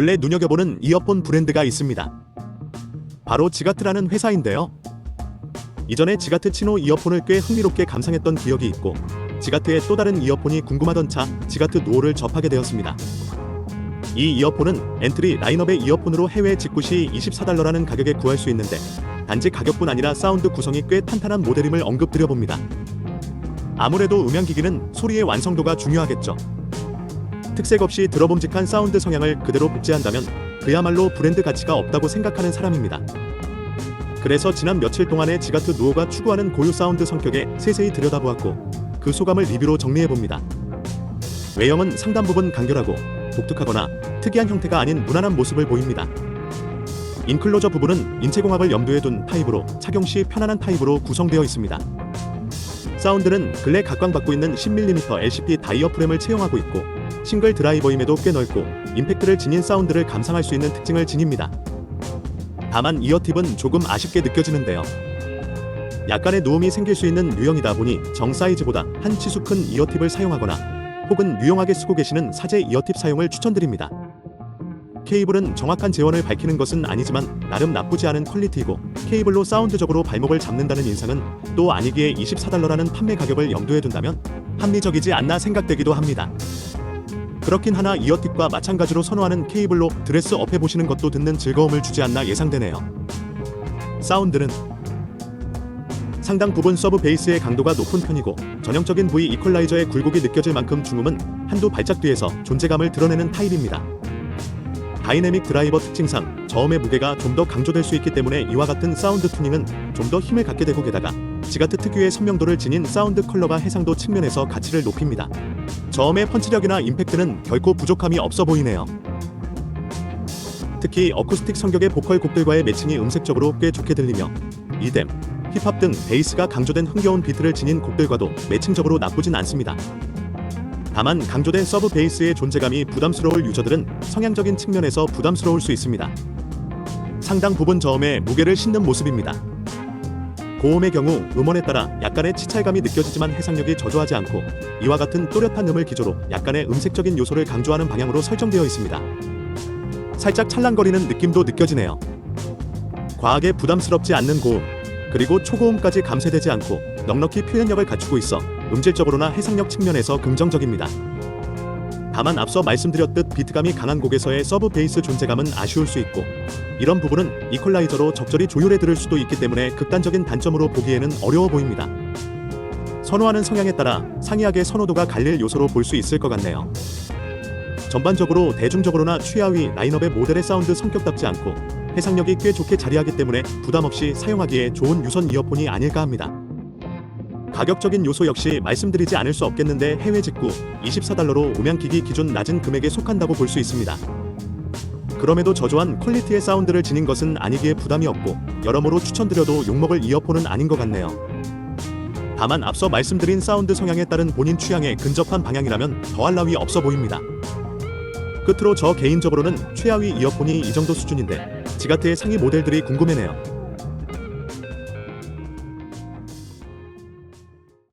근래 눈여겨보는 이어폰 브랜드가 있습니다. 바로 지가트라는 회사인데요. 이전에 지가트 치노 이어폰을 꽤 흥미롭게 감상했던 기억이 있고 지가트의 또 다른 이어폰이 궁금하던 차 지가트 노오를 접하게 되었습니다. 이 이어폰은 엔트리 라인업의 이어폰으로 해외 직구 시 $24라는 가격에 구할 수 있는데 단지 가격뿐 아니라 사운드 구성이 꽤 탄탄한 모델임을 언급드려봅니다. 아무래도 음향기기는 소리의 완성도가 중요하겠죠. 특색 없이 들어봄직한 사운드 성향을 그대로 복제한다면 그야말로 브랜드 가치가 없다고 생각하는 사람입니다. 그래서 지난 며칠 동안의 지가트 누오가 추구하는 고유 사운드 성격에 세세히 들여다보았고 그 소감을 리뷰로 정리해봅니다. 외형은 상당 부분 간결하고 독특하거나 특이한 형태가 아닌 무난한 모습을 보입니다. 인클로저 부분은 인체공학을 염두에 둔 타입으로 착용 시 편안한 타입으로 구성되어 있습니다. 사운드는 근래 각광받고 있는 10mm LCP 다이어프램을 채용하고 있고 싱글 드라이버임에도 꽤 넓고 임팩트를 지닌 사운드를 감상할 수 있는 특징을 지닙니다. 다만 이어팁은 조금 아쉽게 느껴지는데요. 약간의 노음이 생길 수 있는 유형이다 보니 정 사이즈보다 한 치수 큰 이어팁을 사용하거나 혹은 유용하게 쓰고 계시는 사제 이어팁 사용을 추천드립니다. 케이블은 정확한 재원을 밝히는 것은 아니지만 나름 나쁘지 않은 퀄리티이고 케이블로 사운드적으로 발목을 잡는다는 인상은 또 아니기에 $24라는 판매 가격을 염두에 둔다면 합리적이지 않나 생각되기도 합니다. 그렇긴 하나 이어팁과 마찬가지로 선호하는 케이블로 드레스업 해보시는 것도 듣는 즐거움을 주지 않나 예상되네요. 사운드는 상당 부분 서브 베이스의 강도가 높은 편이고 전형적인 V 이퀄라이저의 굴곡이 느껴질 만큼 중음은 한두 발짝 뒤에서 존재감을 드러내는 타입입니다. 다이내믹 드라이버 특징상 저음의 무게가 좀 더 강조될 수 있기 때문에 이와 같은 사운드 튜닝은 좀 더 힘을 갖게 되고 게다가 지가트 특유의 선명도를 지닌 사운드 컬러가 해상도 측면에서 가치를 높입니다. 저음의 펀치력이나 임팩트는 결코 부족함이 없어 보이네요. 특히 어쿠스틱 성격의 보컬 곡들과의 매칭이 음색적으로 꽤 좋게 들리며 EDM, 힙합 등 베이스가 강조된 흥겨운 비트를 지닌 곡들과도 매칭적으로 나쁘진 않습니다. 다만 강조된 서브 베이스의 존재감이 부담스러울 유저들은 성향적인 측면에서 부담스러울 수 있습니다. 상당 부분 저음에 무게를 싣는 모습입니다. 고음의 경우 음원에 따라 약간의 치찰감이 느껴지지만 해상력이 저조하지 않고 이와 같은 또렷한 음을 기조로 약간의 음색적인 요소를 강조하는 방향으로 설정되어 있습니다. 살짝 찰랑거리는 느낌도 느껴지네요. 과하게 부담스럽지 않는 고음, 그리고 초고음까지 감쇄되지 않고 넉넉히 표현력을 갖추고 있어 음질적으로나 해상력 측면에서 긍정적입니다. 다만 앞서 말씀드렸듯 비트감이 강한 곡에서의 서브 베이스 존재감은 아쉬울 수 있고 이런 부분은 이퀄라이저로 적절히 조율해 들을 수도 있기 때문에 극단적인 단점으로 보기에는 어려워 보입니다. 선호하는 성향에 따라 상이하게 선호도가 갈릴 요소로 볼 수 있을 것 같네요. 전반적으로 대중적으로나 최하위 라인업의 모델의 사운드 성격답지 않고 해상력이 꽤 좋게 자리하기 때문에 부담없이 사용하기에 좋은 유선 이어폰이 아닐까 합니다. 가격적인 요소 역시 말씀드리지 않을 수 없겠는데 해외 직구 $24로 음향기기 기준 낮은 금액에 속한다고 볼 수 있습니다. 그럼에도 저조한 퀄리티의 사운드를 지닌 것은 아니기에 부담이 없고 여러모로 추천드려도 욕먹을 이어폰은 아닌 것 같네요. 다만 앞서 말씀드린 사운드 성향에 따른 본인 취향에 근접한 방향이라면 더할 나위 없어 보입니다. 끝으로 저 개인적으로는 최하위 이어폰이 이 정도 수준인데 지가트의 상위 모델들이 궁금해네요.